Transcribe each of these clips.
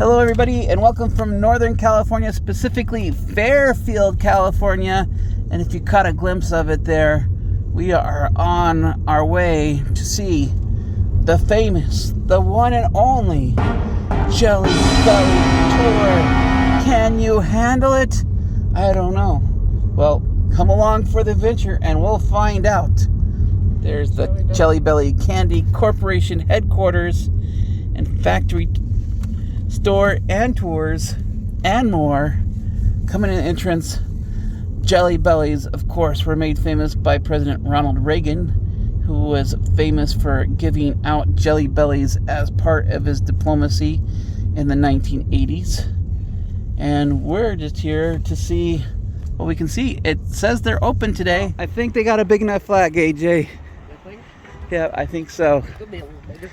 Hello everybody and welcome from Northern California, specifically Fairfield, California. And if you caught a glimpse of it there, we are on our way to see the famous, the one and only Jelly Belly Tour. Can you handle it? I don't know. Well, come along for the adventure and we'll find out. There's the Jelly Belly Candy Corporation headquarters and factory store and tours and more. Coming in entrance, Jelly Bellies, of course, were made famous by President Ronald Reagan, who was famous for giving out Jelly Bellies as part of his diplomacy in the 1980s. And we're just here to see what we can see. It says they're open today. I think they got a big enough flag, AJ. Yeah, I think so. Could be a little bigger.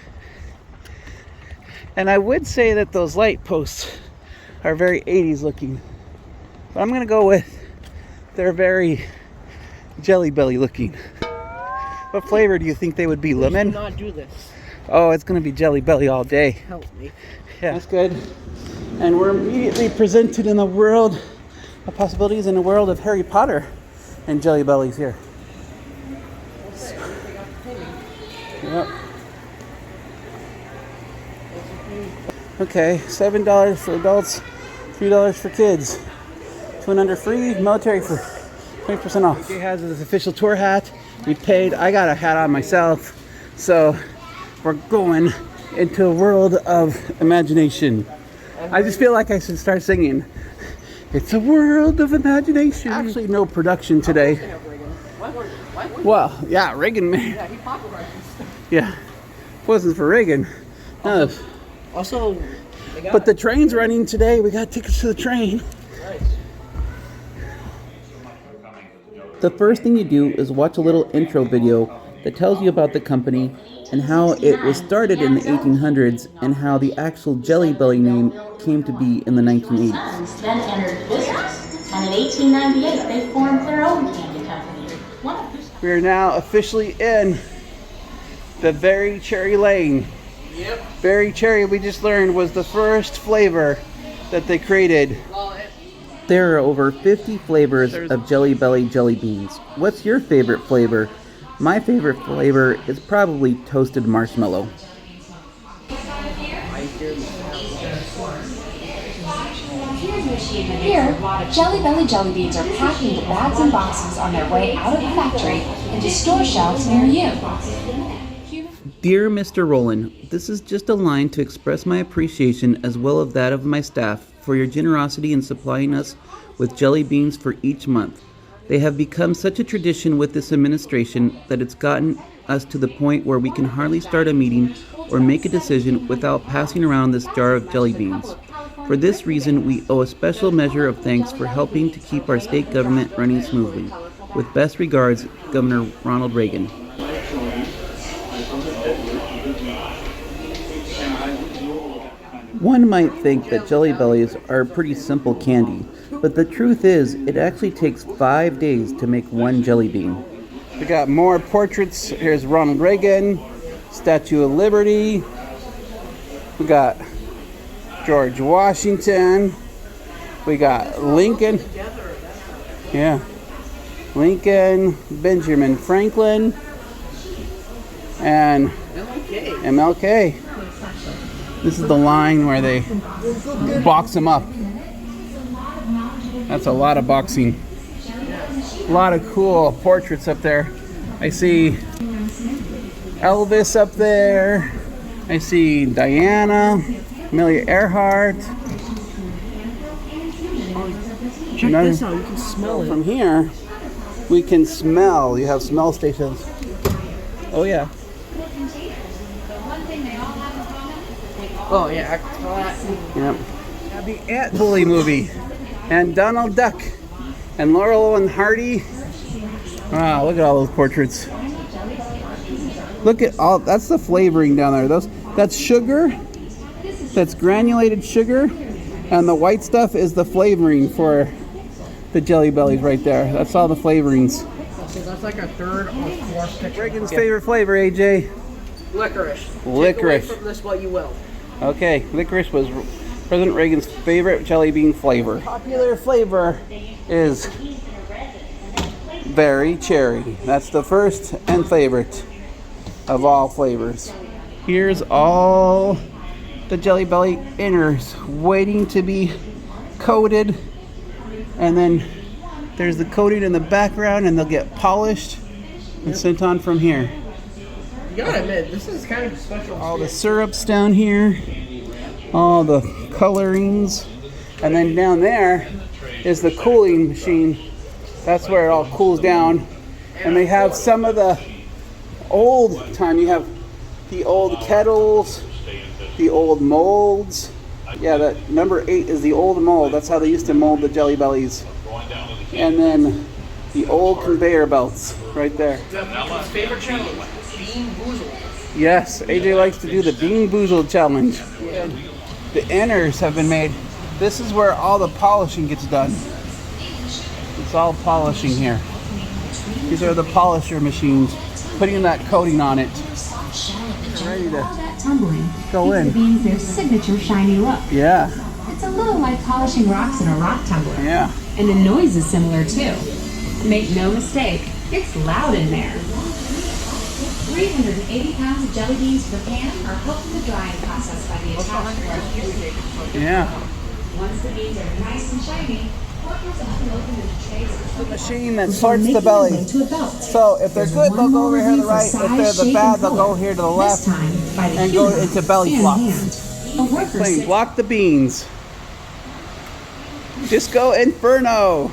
And I would say that those light posts are very 80s looking. But I'm going to go with they're very Jelly Belly looking. What flavor do you think they would be? Lemon? Do not do this. Oh, it's going to be Jelly Belly all day. Help me. Yeah, that's good. And we're immediately presented in the world of possibilities, in the world of Harry Potter and Jelly Bellies here. Yep. Okay, $7 for adults, $3 for kids. 2 and under free, military for 20% off. AJ has his official tour hat. We paid. I got a hat on myself. So we're going into a world of imagination. I just feel like I should start singing. It's a world of imagination. Actually, no production today. Well, yeah, Reagan made. Yeah, he popularized this stuff. Yeah, if it wasn't for Reagan. No. Also, But the train's running today. We got tickets to the train. Nice. The first thing you do is watch a little intro video that tells you about the company and how it was started in the 1800s and how the actual Jelly Belly name came to be in the 1980s. Then entered business, and in 1898 they formed their own candy company. We are now officially in the Very Cherry Lane. Yep. Berry Cherry, we just learned, was the first flavor that they created. There are over 50 flavors of Jelly Belly jelly beans. What's your favorite flavor? My favorite flavor is probably toasted marshmallow. Here, Jelly Belly jelly beans are packed into bags and boxes on their way out of the factory into store shelves near you. Dear Mr. Rowland, this is just a line to express my appreciation as well as that of my staff for your generosity in supplying us with jelly beans for each month. They have become such a tradition with this administration that it's gotten us to the point where we can hardly start a meeting or make a decision without passing around this jar of jelly beans. For this reason, we owe a special measure of thanks for helping to keep our state government running smoothly. With best regards, Governor Ronald Reagan. One might think that Jelly Bellies are a pretty simple candy, but the truth is, it actually takes 5 days to make one jelly bean. We got more portraits. Here's Ronald Reagan, Statue of Liberty. We got George Washington. We got Lincoln. Yeah. Lincoln, Benjamin Franklin, and MLK. This is the line where they box them up. That's a lot of boxing. A lot of cool portraits up there. I see Elvis up there. I see Diana, Amelia Earhart. Check this out, you can smell it. From here, we can smell. You have smell stations. Oh yeah. Oh yeah, I can smell that. Yep. The Ant Bully movie. And Donald Duck. And Laurel and Hardy. Wow, look at all those portraits. Look at all, that's the flavoring down there. That's sugar. That's granulated sugar. And the white stuff is the flavoring for the Jelly Bellies right there. That's all the flavorings. So that's like a third or fourth picture. Reagan's favorite flavor, AJ? Licorice. Licorice. Take away from this what you will. Okay, licorice was President Reagan's favorite jelly bean flavor. Popular flavor is berry cherry. That's the first and favorite of all flavors. Here's all the Jelly Belly inners waiting to be coated, and then there's the coating in the background, and they'll get polished and sent on from here. You gotta admit, this is kind of a special. All the syrups down here, all the colorings, and then down there is the cooling machine. That's where it all cools down. And they have some of the old time. You have the old kettles, the old molds. Yeah, that number 8 is the old mold. That's how they used to mold the Jelly Bellies. And then the old conveyor belts right there. Favorite challenge, Bean Boozled. Yes, AJ likes to do the Bean Boozled challenge. The inners have been made. This is where all the polishing gets done. It's all polishing here. These are the polisher machines, putting that coating on it. Ready to go in. Beans their signature shiny look. Yeah. It's a little like polishing rocks in a rock tumbler. Yeah. And the noise is similar too. Make no mistake, it's loud in there. 380 pounds of jelly beans per pan are helped in the drying process by the attached electricity. Yeah. Once the beans are nice and shiny, workers often open the trays. The machine that sorts the belly. So if they're good, they'll go over here to the right. If they're the bad, they'll go here to the left and go into belly flop. Plain block the beans. Disco Inferno.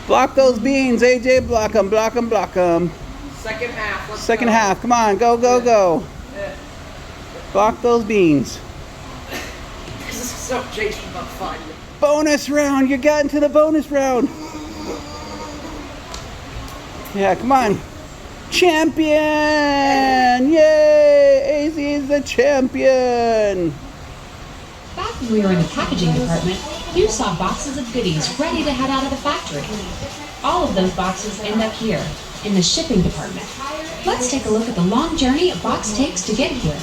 Block those beans, AJ. Block them, block them, block them. Second half. Second half. Come on, go, go, go. Block those beans. This is so Jason about fun. Bonus round. You got into the bonus round. Yeah, come on. Champion! Yay! AZ is the champion. Back when we were in the packaging department, you saw boxes of goodies ready to head out of the factory. All of those boxes end up here, in the shipping department. Let's take a look at the long journey a box takes to get here.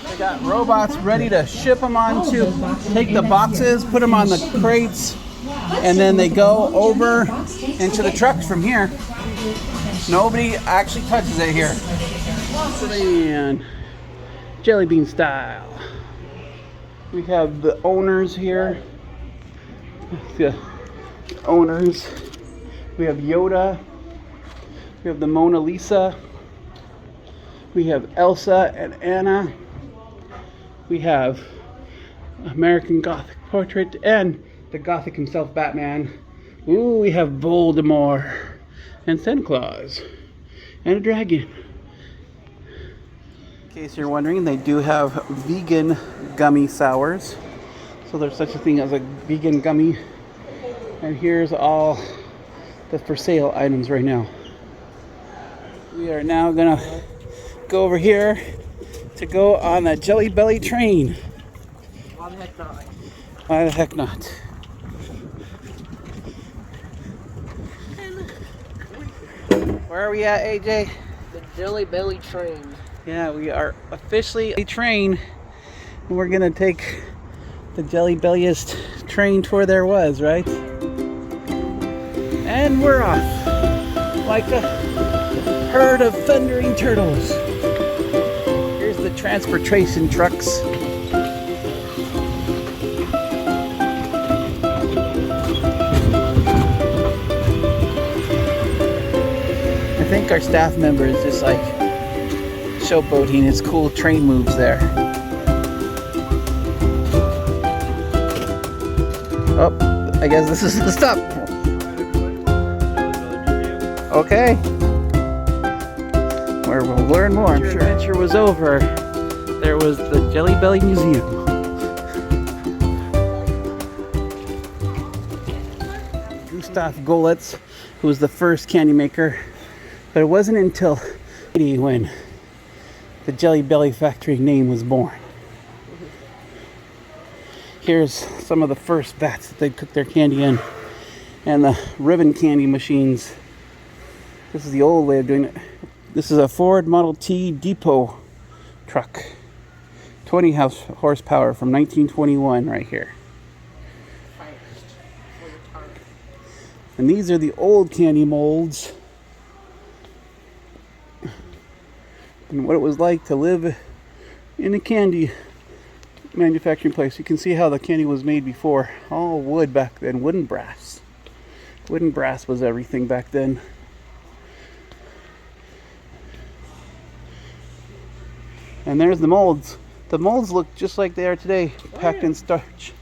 They got robots ready to ship them onto, take the boxes, put them on the crates, and then they go over into the trucks from here. Nobody actually touches it here. And jelly bean style. We have the owners here. The owners. We have Yoda. We have the Mona Lisa. We have Elsa and Anna. We have American Gothic portrait and the Gothic himself, Batman. Ooh, we have Voldemort and Santa Claus and a dragon. In case you're wondering, they do have vegan gummy sours. So there's such a thing as a vegan gummy. And here's all the for sale items right now. We are now gonna go over here to go on the Jelly Belly train. Why the heck not? Why the heck not? Where are we at, AJ? The Jelly Belly train. Yeah, we are officially a train. We're gonna take the Jelly Belliest train tour there was, right? And we're off like a herd of thundering turtles. Here's the transportation trucks. I think our staff member is just like showboating his cool train moves there. Oh, I guess this is the stop. Okay. Where we'll learn more, I'm sure. Adventure was over. There was the Jelly Belly Museum. Gustav Golitz, who was the first candy maker. But it wasn't until When the Jelly Belly factory name was born. Here's some of the first vats that they cooked their candy in, and the ribbon candy machines. This is the old way of doing it. This is a Ford Model T depot truck, 20 horsepower from 1921 right here. And these are the old candy molds and what it was like to live in a candy manufacturing place. You can see how the candy was made before. All wood back then, wood and brass. Wood and brass was everything back then. And there's the molds. The molds look just like they are today, packed in starch.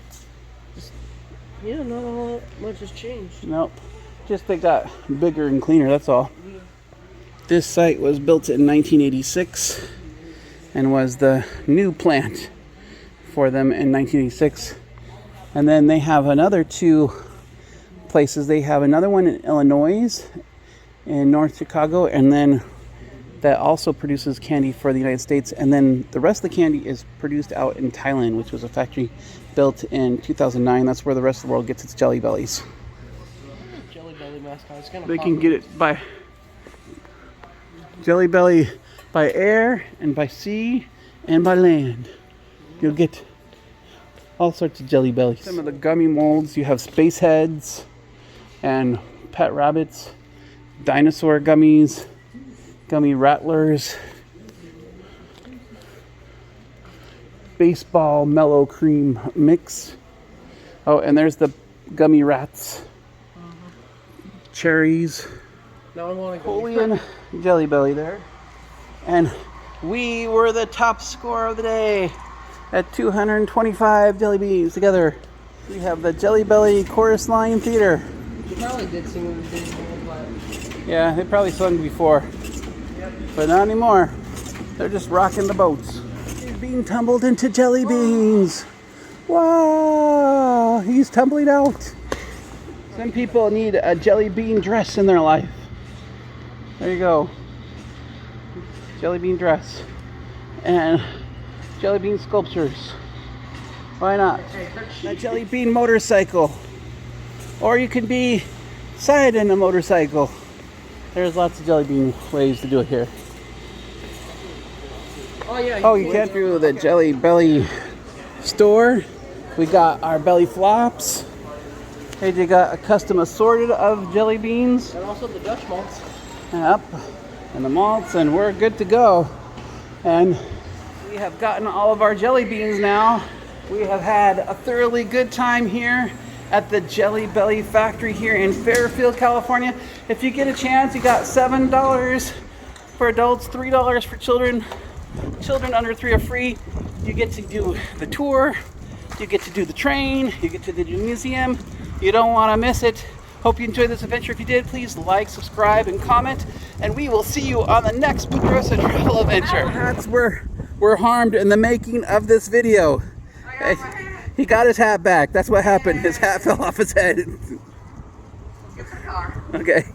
Yeah, not all much has changed. Nope. Just they got bigger and cleaner, that's all. This site was built in 1986 and was the new plant for them in 1986. And then they have another two places. They have another one in Illinois, in North Chicago, and then that also produces candy for the United States. And then the rest of the candy is produced out in Thailand, which was a factory built in 2009. That's where the rest of the world gets its Jelly Bellies. Jelly Belly mascot. It's kind of They can get it by Jelly Belly by air and by sea and by land. You'll get all sorts of Jelly Bellies. Some of the gummy molds, you have space heads and pet rabbits, dinosaur gummies, gummy rattlers, baseball mellow cream mix. Oh, and there's the gummy rats, cherries, Napoleon Jelly Belly there. And we were the top scorer of the day at 225 jelly beans together. We have the Jelly Belly Chorus Line Theater. You probably did sing with the big clap. Yeah, they probably sung before, but not anymore. They're just rocking the boats. He's being tumbled into jelly beans. Wow, he's tumbling out. Some people need a jelly bean dress in their life. There you go. Jelly bean dress. And jelly bean sculptures. Why not? A jelly bean motorcycle. Or you can be side in a motorcycle. There's lots of jelly bean ways to do it here. Oh, yeah. Oh, you can't do the Jelly Belly store. We got our belly flops. Hey, you got a custom assorted of jelly beans. And also the Dutch malts. Yep. And the malts, and we're good to go. And we have gotten all of our jelly beans now. We have had a thoroughly good time here at the Jelly Belly factory here in Fairfield, California. If you get a chance, you got $7 for adults, $3 for children. Children under 3 are free. You get to do the tour, you get to do the train, you get to do the museum. You don't want to miss it. Hope you enjoyed this adventure. If you did, please like, subscribe, and comment. And we will see you on the next PedrozaTravel adventure. Hats were harmed in the making of this video. He got his hat back. That's what happened. His hat fell off his head. Get the car. Okay.